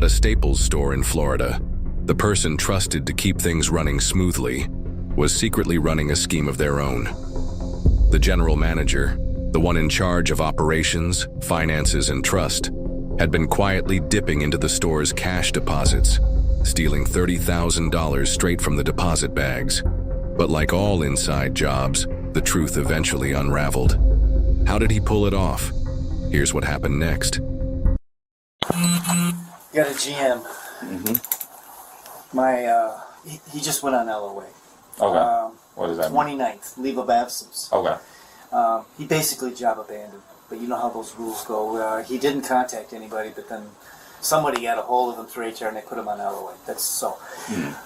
At a Staples store in Florida, the person trusted to keep things running smoothly was secretly running a scheme of their own. The general manager, the one in charge of operations, finances, and trust, had been quietly dipping into the store's cash deposits, stealing $30,000 straight from the deposit bags. But like all inside jobs, the truth eventually unraveled. How did he pull it off? Here's what happened next. Got a GM. He just went on LOA. Okay. What does that mean? 29th, leave of absence. Okay. He basically job abandoned. But you know how those rules go. He didn't contact anybody, but then somebody got a hold of him through HR and they put him on LOA. That's so.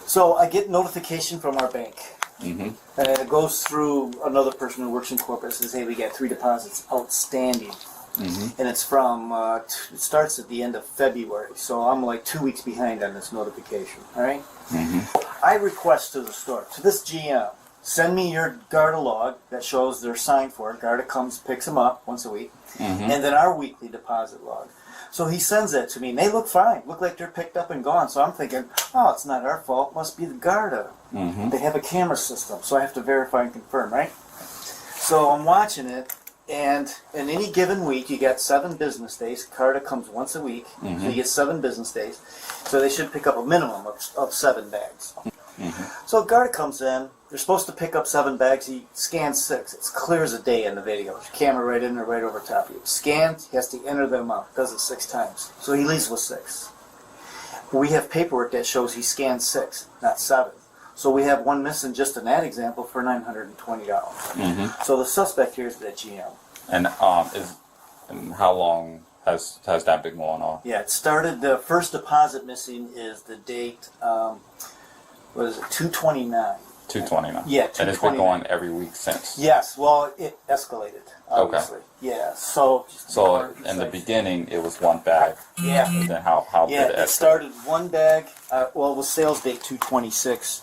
So I get notification from our bank. And it goes through another person who works in corporate and says, hey, we got 3 deposits outstanding. And it's from, it starts at the end of February. So I'm like 2 weeks behind on this notification. All right? I request to the store, to this GM, send me your Garda log that shows they're signed for. Garda comes, picks them up once a week. And then our weekly deposit log. So he sends that to me, and they look fine. Look like they're picked up and gone. So I'm thinking, oh, it's not our fault. Must be the Garda. They have a camera system, so I have to verify and confirm, right? So I'm watching it, and in any given week, you get 7 business days. Garda comes once a week, so you get 7 business days. So they should pick up a minimum of 7 bags. So Garda comes in. They're supposed to pick up 7 bags. He scans 6. It's clear as a day in the video. There's a camera right in there, right over top of you. Scans, he has to enter them out. Does it 6 times. So he leaves with 6. We have paperwork that shows he scanned 6, not 7. So we have one missing just in that example for $920. So the suspect here is that GM. And and how long has that been going on? Yeah, it started, the first deposit missing is the date, what is it, 2/29. 2/29. Yeah, 2/29. And it's been going every week since. Yes, well, it escalated, obviously. Yeah, so in the beginning, it was 1 bag. Yeah. And then how did it escalate? It started 1 bag, well, it was sales date 2/26.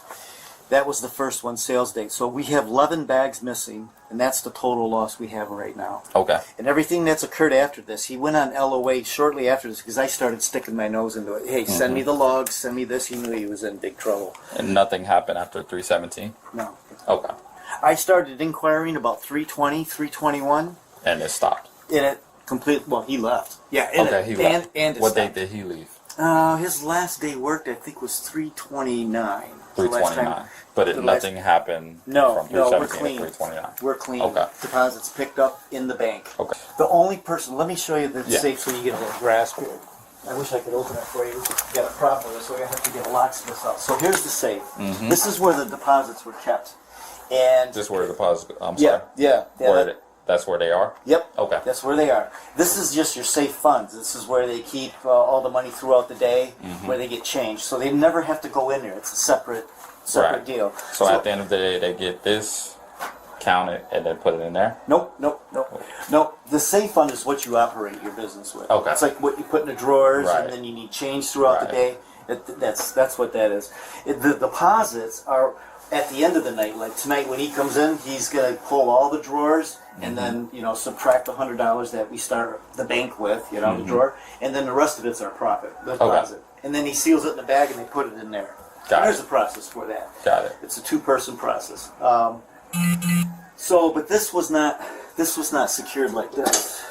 That was the first one, sales date. So we have 11 bags missing, and that's the total loss we have right now. Okay. And everything that's occurred after this, he went on LOA shortly after this because I started sticking my nose into it. Hey, send me the logs, send me this. He knew he was in big trouble. And nothing happened after 3/17? No. Okay. I started inquiring about 3/20, 3/21. And it stopped? It completely, well, he left. Yeah. He left. And it what stopped. date did he leave? His last day worked, I think, was 3/29. 3/29. But nothing happened from 3/17 we're clean. to 3/29. We're clean. Okay. Deposits picked up in the bank. Okay. The only person, let me show you the safe so you get a little grasp here. I wish I could open it for you. Get it properly, so we have to get a locksmith out. So here's the safe. This is where the deposits were kept. And This is where the deposits, I'm sorry. Yeah. That's where they are? Yep. Okay. That's where they are. This is just your safe funds. This is where they keep all the money throughout the day, where they get changed. So they never have to go in there. It's a separate deal. So at the end of the day, they get this, count it, and then put it in there? Nope. The safe fund is what you operate your business with. Okay. It's like what you put in the drawers, Right. and then you need change throughout the day. That's what that is. The deposits are at the end of the night. Like tonight, when he comes in, he's gonna pull all the drawers and then subtract the $100 that we start the bank with, the drawer, and then the rest of it's our profit, the deposit. And then he seals it in a bag and they put it in there. There's a process for that. Got it. It's a 2-person process. But this was not secured like this.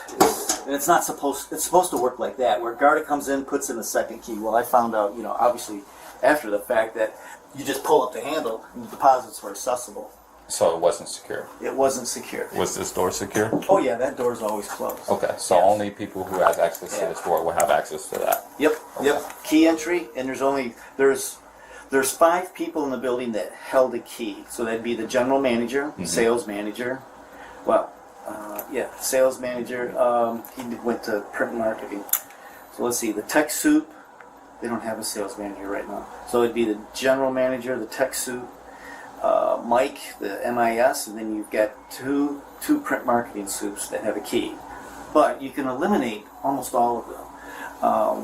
And it's supposed to work like that, where Garda comes in, puts in a second key. Well, I found out, obviously after the fact, that you just pull up the handle and the deposits were accessible. So it wasn't secure? It wasn't secure. Was this door secure? Oh yeah, that door's always closed. Okay, so only people who have access to this door will have access to that? Yep. Key entry, and there's 5 people in the building that held a key. So that'd be the general manager, sales manager. Sales manager. He went to print marketing. So let's see, the tech soup. They don't have a sales manager right now. So it'd be the general manager, the tech soup, Mike, the MIS, and then you've got two print marketing soups that have a key. But you can eliminate almost all of them.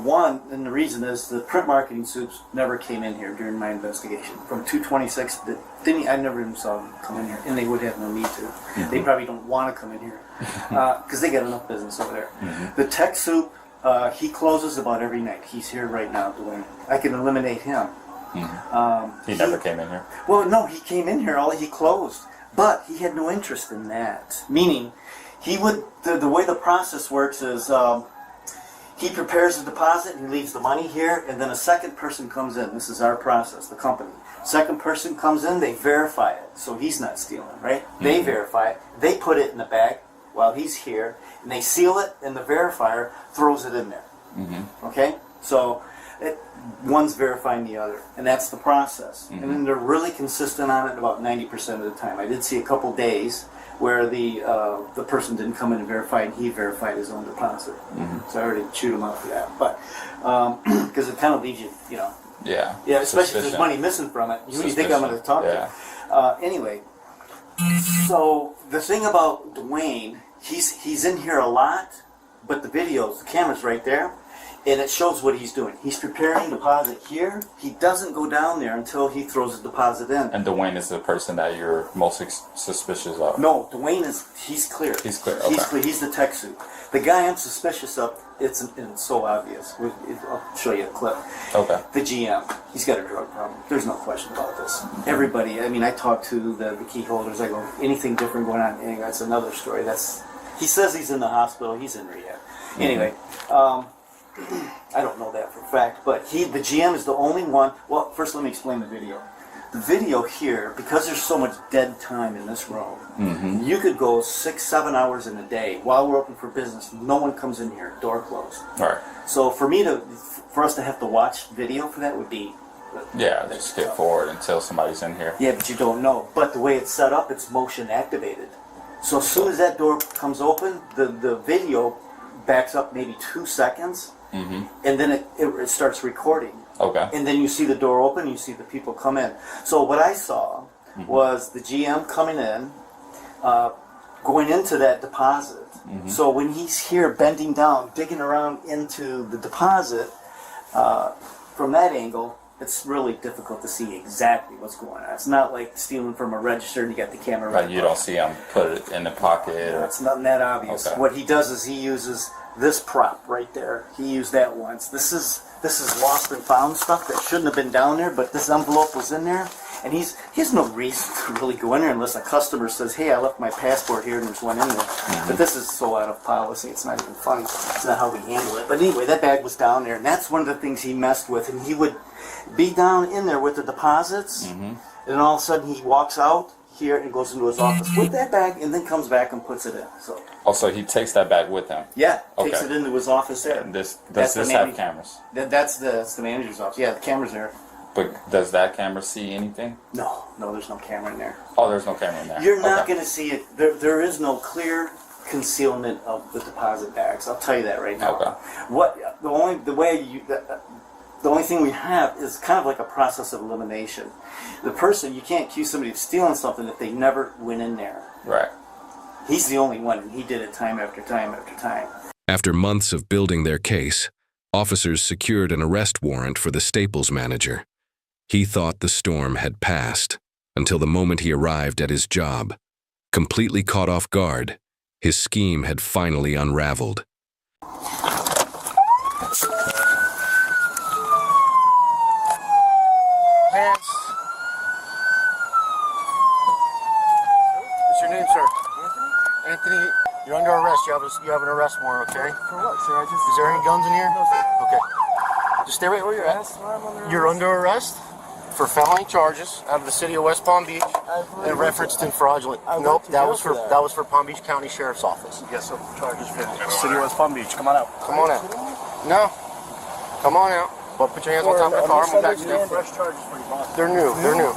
One, and the reason is the print marketing soups never came in here during my investigation. From 226, I never even saw them come in here, and they would have no need to. They probably don't want to come in here because they got enough business over there. The tech soup, He closes about every night. He's here right now, Dwayne. I can eliminate him. He never came in here. Well, no, he came in here. He closed, but he had no interest in that. Meaning, he would. The way the process works is he prepares the deposit and he leaves the money here, and then a second person comes in. This is our process, the company. Second person comes in, they verify it, so he's not stealing, right? They verify it. They put it in the bag while he's here, and they seal it, and the verifier throws it in there. Okay, so one's verifying the other, and that's the process. And then they're really consistent on it about 90% of the time. I did see a couple days where the person didn't come in and verify, and he verified his own deposit. So I already chewed him out for that, but because it kind of leaves you, you know. Yeah. Yeah, especially if there's money missing from it. Who do you think I'm going to talk to? Anyway, so the thing about Dwayne, he's in here a lot, but the videos, the camera's right there, and it shows what he's doing. He's preparing deposit here. He doesn't go down there until he throws the deposit in. And Dwayne is the person that you're most suspicious of? No, Dwayne he's clear. He's clear, okay. He's clear. He's the tech suit. The guy I'm suspicious of, it's so obvious. I'll show you a clip. Okay. The GM, he's got a drug problem. There's no question about this. Everybody, I mean, I talk to the key holders. I go, anything different going on? Anyway, that's another story. He says he's in the hospital. He's in rehab. Anyway, I don't know that for a fact, but the GM is the only one. Well, first let me explain the video. The video here, because there's so much dead time in this room, you could go 6-7 hours in a day while we're open for business. No one comes in here, door closed. All right. So for us to have to watch video for that would be just skip forward until somebody's in here. Yeah, but you don't know. But the way it's set up, it's motion activated. So as soon as that door comes open, the video backs up maybe 2 seconds, and then it starts recording. Okay. And then you see the door open, you see the people come in. So what I saw was the GM coming in, going into that deposit. So when he's here bending down, digging around into the deposit, from that angle, it's really difficult to see exactly what's going on. It's not like stealing from a register and you got the camera right. But you don't see him put it in the pocket? Or... It's not that obvious. Okay. What he does is he uses this prop right there. He used that once. This is lost and found stuff that shouldn't have been down there, but this envelope was in there. And he has no reason to really go in there unless a customer says, hey, I left my passport here and there's one in there. But this is so out of policy, it's not even funny. It's not how we handle it. But anyway, that bag was down there, and that's one of the things he messed with. And he would be down in there with the deposits, and then all of a sudden he walks out here and goes into his office with that bag and then comes back and puts it in. So also, he takes that bag with him? Yeah, takes it into his office there. Does this have cameras? That's the manager's office. Yeah, the camera's there. But does that camera see anything? No, there's no camera in there. Oh, there's no camera in there. You're not going to see it. There is no clear concealment of the deposit bags. I'll tell you that right now. Okay. The only thing we have is kind of like a process of elimination. The person, you can't accuse somebody of stealing something if they never went in there. Right. He's the only one, and he did it time after time after time. After months of building their case, officers secured an arrest warrant for the Staples manager. He thought the storm had passed until the moment he arrived at his job. Completely caught off guard, his scheme had finally unraveled. Hands. What's your name, sir? Anthony. Anthony, you're under arrest. You have an arrest warrant, okay? For what, sir? Is there any guns in here? No, sir. Okay. Just stay right where you're at. You're under arrest for felony charges out of the city of West Palm Beach and referenced in fraudulent. Nope, that was for Palm Beach County Sheriff's Office. You got some charges for City of West Palm Beach. Come on out. Come on out. No. Come on out. But put your hands on top of the car. I'm gonna back you down. Fresh charges for you, boss. They're new. They're new.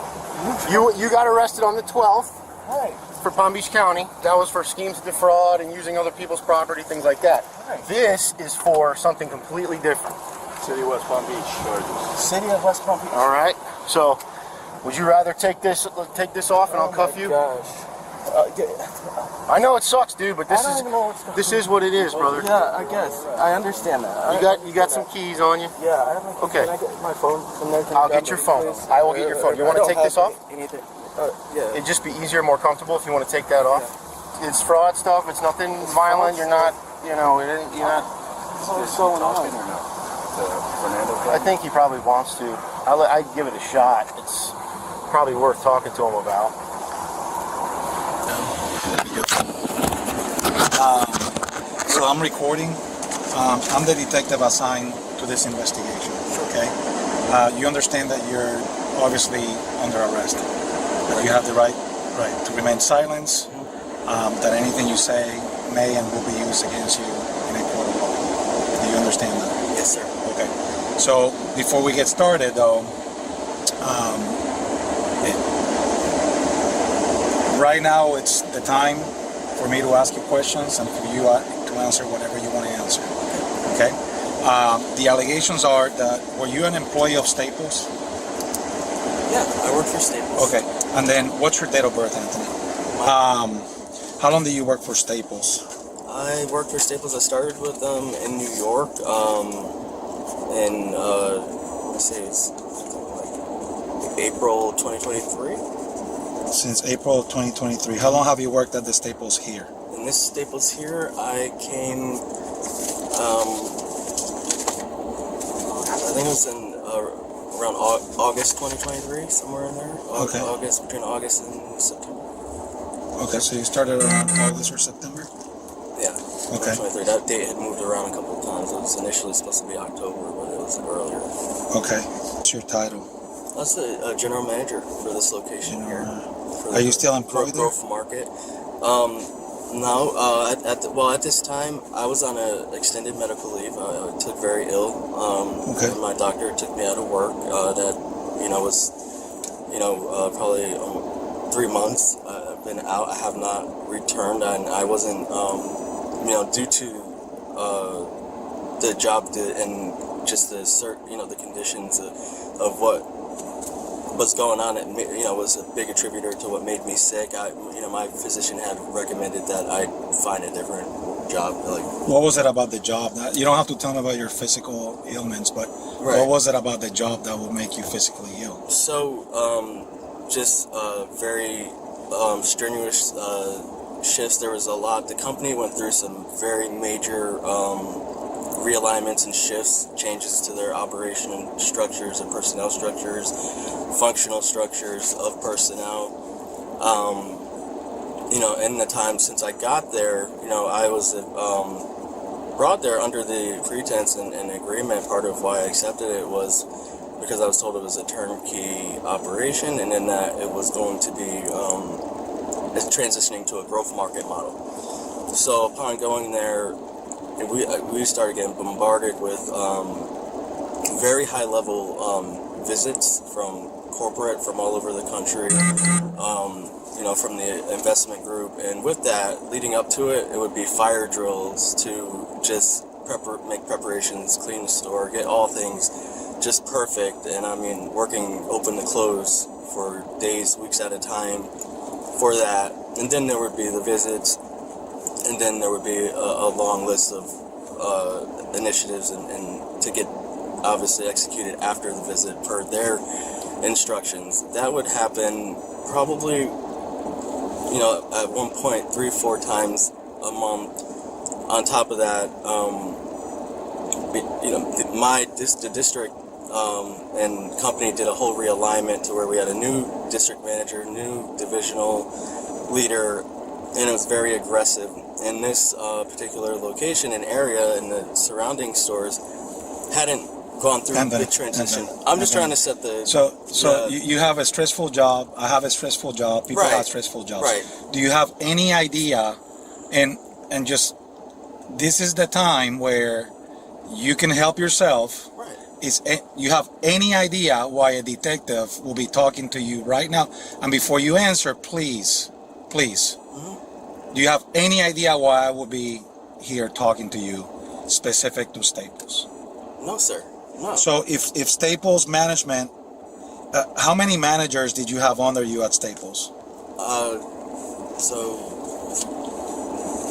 You got arrested on the 12th. Right. For Palm Beach County. That was for schemes to defraud and using other people's property, things like that. Right. This is for something completely different. City of West Palm Beach charges. City of West Palm Beach. All right. So, would you rather take this off and I'll cuff you? Gosh. I know it sucks, dude, but this I don't is even know what's going this is what it is, brother. Yeah, I guess. I understand that. You got some keys on you. Yeah, I have my keys. Okay. Can I get my phone from there? I'll get your phone. I will get your phone. You want to take this off? Anything. Yeah. It'd just be easier, more comfortable if you want to take that off. It's fraud stuff. It's nothing violent. You're not, you're not What's going on? I think he probably wants to. I'd give it a shot. It's probably worth talking to him about. So I'm recording. I'm the detective assigned to this investigation. Okay. You understand that you're obviously under arrest. That you have the right to remain silent. That anything you say may and will be used against you in a court of law. Do you understand that? Yes, sir. Okay. So before we get started, though, right now it's the time for me to ask you questions and for you to answer whatever you want to answer. Okay. The allegations are that were you an employee of Staples? Yeah, I work for Staples. Okay. And then what's your date of birth, Anthony? How long do you work for Staples? I work for Staples. I started with them in New York. Let's say it's like April 2023. Since April 2023. How long have you worked at the Staples here? In this Staples here, I came. I think it was in around August 2023, somewhere in there. Okay. Between August and September. Okay, so you started around August or September? Yeah. Okay. 2023. That date had moved around a couple of times. It was initially supposed to be October, but it was earlier. Okay. What's your title? That's the general manager for this location here. Are you still employed there? Growth Market. No. At this time, I was on an extended medical leave. I took very ill. Okay. And my doctor took me out of work. That was probably 3 months. I've been out. I have not returned, and I wasn't due to the job and just the conditions of what was going on. It was a big attributor to what made me sick. My physician had recommended that I find a different job. What was it about the job that you don't have to tell me about your physical ailments, but Right. what was it about the job that would make you physically ill? So, just very strenuous shifts. There was a lot. The company went through some very major realignments and shifts, changes to their operation structures and personnel structures, functional structures of personnel. In the time since I got there, I was brought there under the pretense and agreement. Part of why I accepted it was because I was told it was a turnkey operation, and then that it was going to be transitioning to a growth market model. So upon going there, we started getting bombarded with very high level visits from corporate from all over the country, from the investment group, and with that, leading up to it, it would be fire drills to just make preparations, clean the store, get all things just perfect. And I mean, working open to close for days, weeks at a time for that. And then there would be the visits, and then there would be a long list of initiatives and to get obviously executed after the visit per their instructions. That would happen probably, at one point 3-4 times a month. On top of that, the district and company did a whole realignment to where we had a new district manager, new divisional leader, and it was very aggressive. In this particular location and area, and the surrounding stores hadn't gone through the transition. I'm just trying to set the... So you have a stressful job. I have a stressful job. People Right. have stressful jobs. Right. Do you have any idea, and just, this is the time where you can help yourself. Right. You have any idea why a detective will be talking to you right now? And before you answer, please, do you have any idea why I will be here talking to you specific to Staples? No, sir. No. So if Staples management, how many managers did you have under you at Staples? So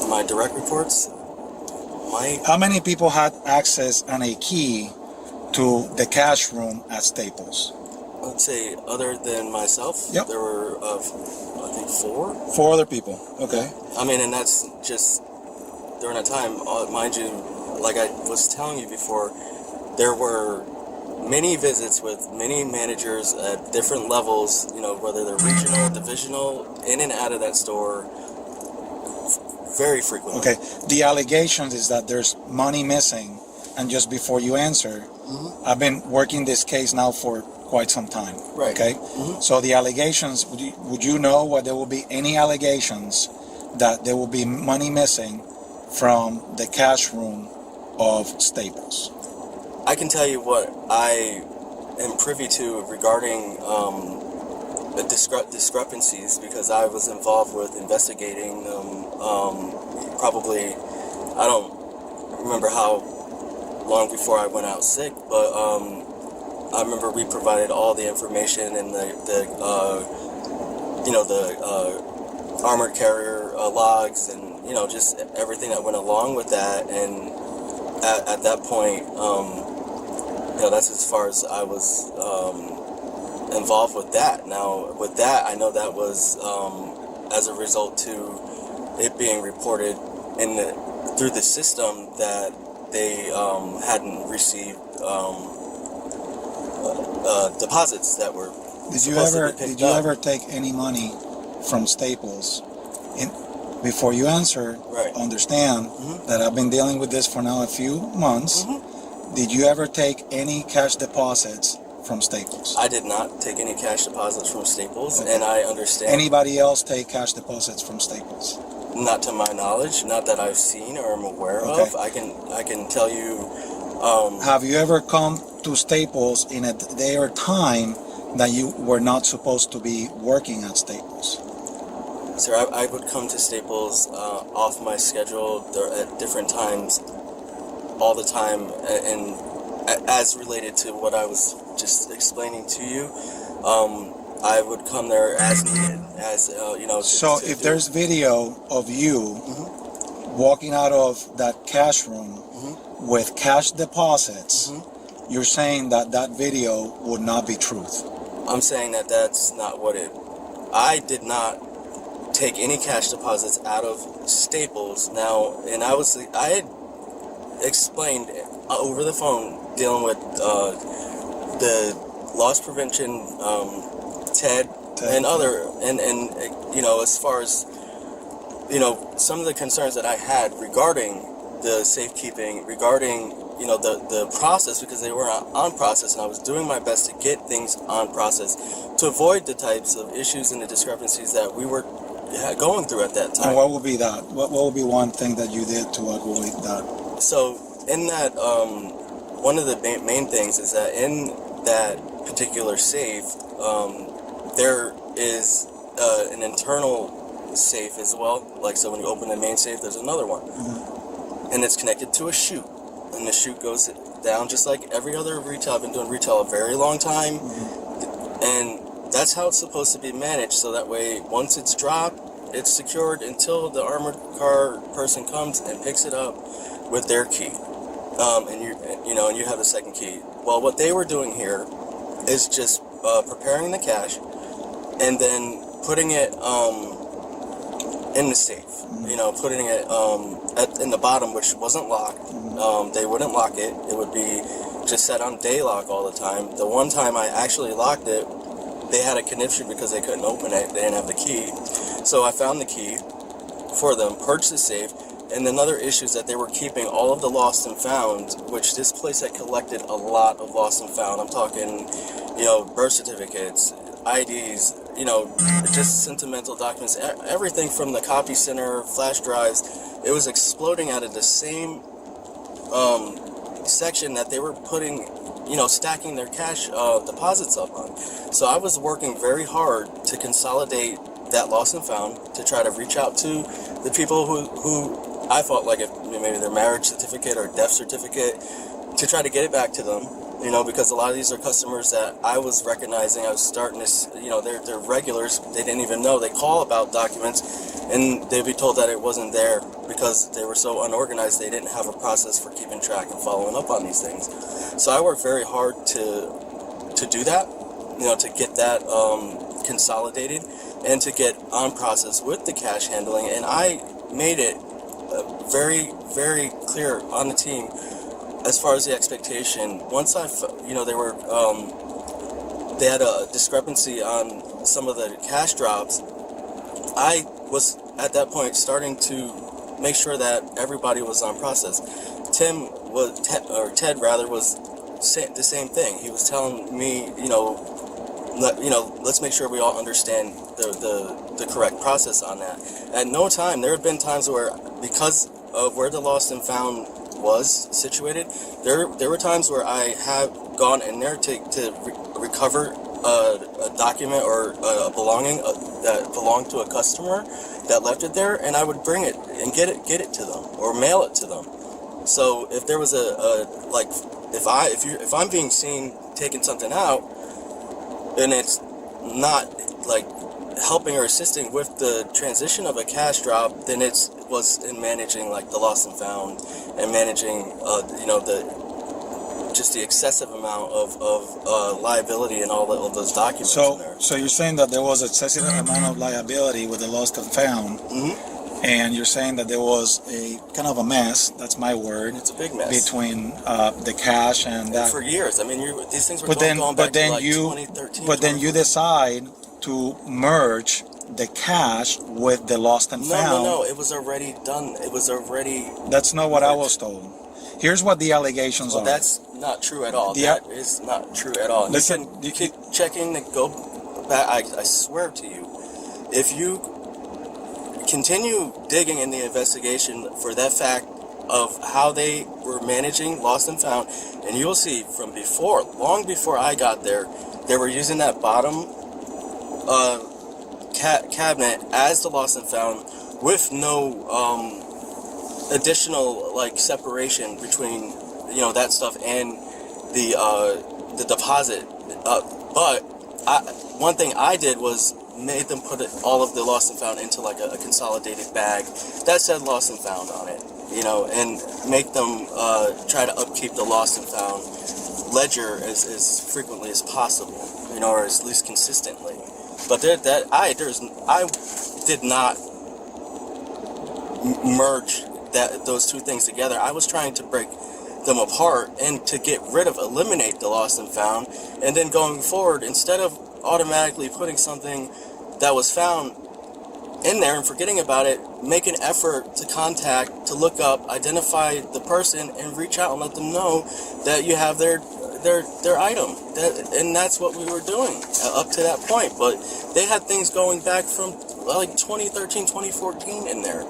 my direct reports, How many people had access and a key to the cash room at Staples? let's say, other than myself, Yep. there were, I think, 4. 4 other people. Okay. I mean, and that's just during a time, mind you, like I was telling you before, there were many visits with many managers at different levels, you know, whether they're regional, divisional, in and out of that store very frequently. Okay, the allegations is that there's money missing, and just before you answer, I've been working this case now for quite some time. Right. Okay, so the allegations, would you know whether there will be any allegations that there will be money missing from the cash room of Staples? I can tell you what I am privy to regarding the discrepancies, because I was involved with investigating them. Probably, I don't remember how long before I went out sick, but I remember we provided all the information and the armored carrier logs, and just everything that went along with that. And at that point, that's as far as I was involved with that. Now, with that, I know that was as a result to it being reported through the system that they hadn't received deposits that were. Did you ever take any money from Staples? Before you answer, right. Understand that I've been dealing with this for now a few months. Did you ever take any cash deposits from Staples? I did not take any cash deposits from Staples, and I understand. Anybody else take cash deposits from Staples? Not to my knowledge, not that I've seen or am aware of. I can tell you. Have you ever come to Staples in a day or time that you were not supposed to be working at Staples? Sir, I would come to Staples off my schedule at different times, all the time, and as related to what I was just explaining to you, I would come there as needed, So if there's video of you walking out of that cash room with cash deposits, you're saying that video would not be truth. I'm saying that that's not what it. I did not take any cash deposits out of Staples. Now, and I had explained over the phone dealing with the loss prevention, Ted, and other, and as far as some of the concerns that I had regarding the safekeeping, regarding the process, because they were on process, and I was doing my best to get things on process to avoid the types of issues and the discrepancies that we were going through at that time. And what will be that? What will be one thing that you did to avoid that? So in that, one of the main things is that in that particular safe, there is an internal safe as well. Like, so when you open the main safe, there's another one, and it's connected to a chute, and the chute goes down just like every other retail. I've been doing retail a very long time, and that's how it's supposed to be managed. So that way, once it's dropped, it's secured until the armored car person comes and picks it up with their key, and you have the second key. Well, what they were doing here is just preparing the cash and then putting it in the safe. Putting it in the bottom, which wasn't locked. They wouldn't lock it. It would be just set on day lock all the time. The one time I actually locked it, they had a conniption because they couldn't open it. They didn't have the key. So I found the key for them, purged the safe. And another issue is that they were keeping all of the lost and found, which this place had collected a lot of lost and found. I'm talking, birth certificates, IDs, just sentimental documents, everything from the copy center, flash drives. It was exploding out of the same section that they were putting, stacking their cash deposits up on. So I was working very hard to consolidate that lost and found, to try to reach out to the people who I felt like if maybe their marriage certificate or death certificate, to try to get it back to them. Because a lot of these are customers that I was recognizing. I was starting to, they're regulars. They didn't even know. They call about documents, and they'd be told that it wasn't there because they were so unorganized. They didn't have a process for keeping track and following up on these things. So I worked very hard to do that, to get that consolidated and to get on process with the cash handling. And I made it very, very clear on the team as far as the expectation. Once they had a discrepancy on some of the cash drops. I was at that point starting to make sure that everybody was on process. Ted was the same thing. He was telling me, let's make sure we all understand the correct process on that. At no time, there have been times where, because of where the lost and found was situated, there were times where I have gone in there to recover a document or a belonging that belonged to a customer that left it there, and I would bring it and get it to them or mail it to them. So if there was if I'm being seen taking something out and it's not like helping or assisting with the transition of a cash drop, then it was in managing like the lost and found and managing the excessive amount of liability and all of those documents in there. So you're saying that there was excessive amount of liability with the lost and found, and you're saying that there was a kind of a mess, that's my word. It's a big mess. Between the cash and that. For years. I mean, these things were going back to like 2013. But then you decide to merge the cash with the lost and found. No, it was already done. It was already... That's not what I was told. Here's what the allegations are. That's not true at all. That is not true at all. Listen, you can check in and go back. I swear to you, if you continue digging in the investigation for that fact of how they were managing lost and found, and you'll see from before, long before I got there, they were using that bottom cabinet as the lost and found with no additional like separation between that stuff and the deposit. But one thing I did was made them put all of the lost and found into like a consolidated bag that said lost and found on it, and make them try to upkeep the lost and found ledger as frequently as possible, or at least consistently. But I did not merge those two things together. I was trying to break them apart and to eliminate the lost and found, and then going forward, instead of automatically putting something that was found in there and forgetting about it, make an effort to look up, identify the person, and reach out and let them know that you have their item. And that's what we were doing up to that point. But they had things going back from like 2013, 2014 in there.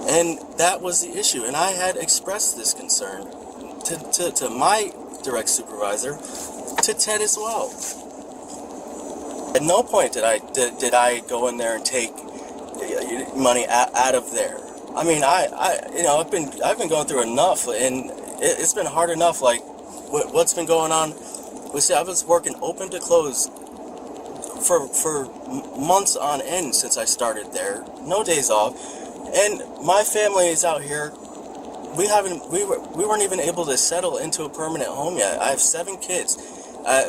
And that was the issue. And I had expressed this concern to my direct supervisor, to Ted as well. At no point did I go in there and take money out of there. I mean, I've been going through enough, and it's been hard enough. Like what's been going on. I was working open to close for months on end since I started there. No days off, and my family is out here. We weren't even able to settle into a permanent home yet. I have 7 kids.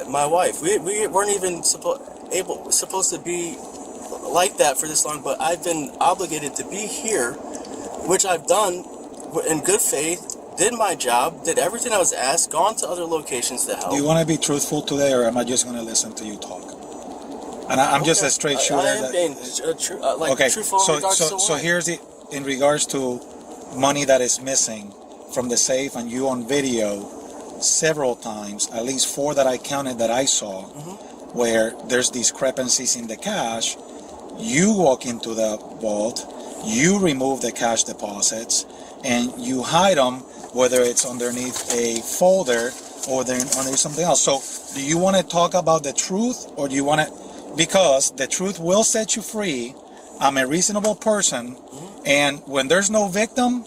My wife. We weren't even supposed to be like that for this long, but I've been obligated to be here, which I've done in good faith, did my job, did everything I was asked, gone to other locations to help. Do you want to be truthful today, or am I just going to listen to you talk? And I'm just a straight shooter. I am being truthful in regards to so here's it in regards to money that is missing from the safe, and you on video several times, at least 4 that I counted that I saw, where there's discrepancies in the cash. You walk into the vault, you remove the cash deposits, and you hide them, whether it's underneath a folder or underneath something else. So do you want to talk about the truth, or do you want to, because the truth will set you free. I'm a reasonable person, and when there's no victim,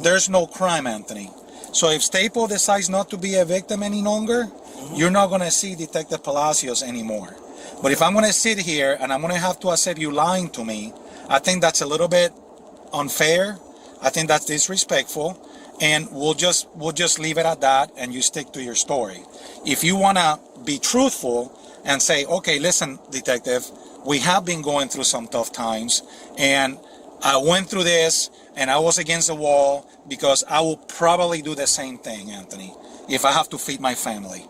there's no crime, Anthony. So if Staple decides not to be a victim any longer, you're not going to see Detective Palacios anymore. But if I'm going to sit here and I'm going to have to accept you lying to me, I think that's a little bit unfair. I think that's disrespectful, and we'll just leave it at that, and you stick to your story. If you want to be truthful and say, okay, listen, detective, we have been going through some tough times, and I went through this, and I was against the wall because I will probably do the same thing, Anthony, if I have to feed my family.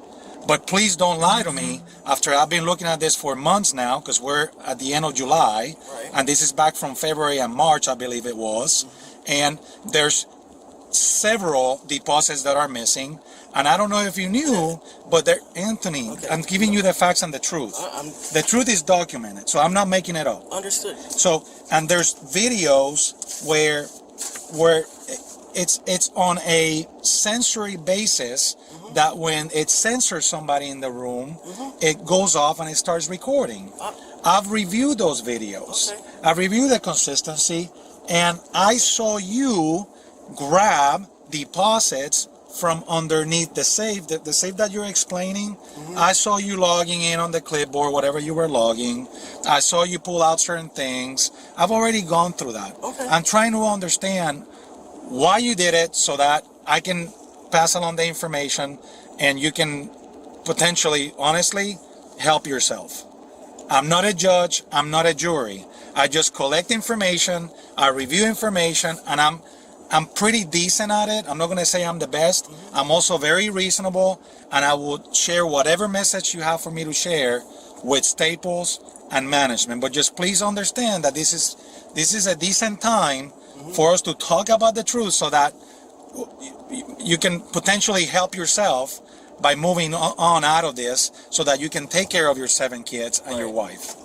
But please don't lie to me after I've been looking at this for months now, because we're at the end of July, and this is back from February and March, I believe it was, and there's several deposits that are missing. And I don't know if you knew, but Anthony, I'm giving you the facts and the truth. The truth is documented, so I'm not making it up. Understood. So, and there's videos where it's on a sensory basis that when it censors somebody in the room, it goes off and it starts recording. I've reviewed those videos. I've reviewed the consistency, and I saw you grab deposits from underneath the safe, the safe that you're explaining. I saw you logging in on the clipboard, whatever you were logging. I saw you pull out certain things. I've already gone through that. I'm trying to understand why you did it so that I can pass along the information and you can potentially, honestly, help yourself. I'm not a judge. I'm not a jury. I just collect information. I review information, and I'm pretty decent at it. I'm not going to say I'm the best. I'm also very reasonable, and I will share whatever message you have for me to share with Staples and management. But just please understand that this is a decent time for us to talk about the truth so that you can potentially help yourself by moving on out of this so that you can take care of your 7 kids and your wife.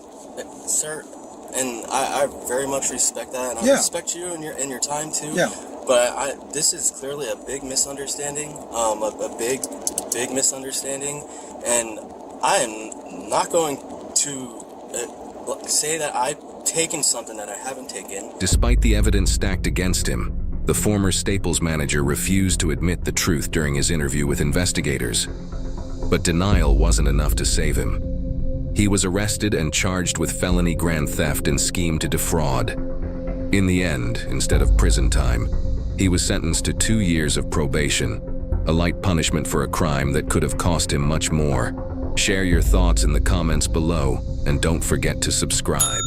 Sir, and I very much respect that, and I respect you and your time too. But this is clearly a big misunderstanding, a big misunderstanding, and I am not going to say that I've taken something that I haven't taken. Despite the evidence stacked against him, the former Staples manager refused to admit the truth during his interview with investigators. But denial wasn't enough to save him. He was arrested and charged with felony grand theft and scheme to defraud. In the end, instead of prison time, he was sentenced to 2 years of probation, a light punishment for a crime that could have cost him much more. Share your thoughts in the comments below, and don't forget to subscribe.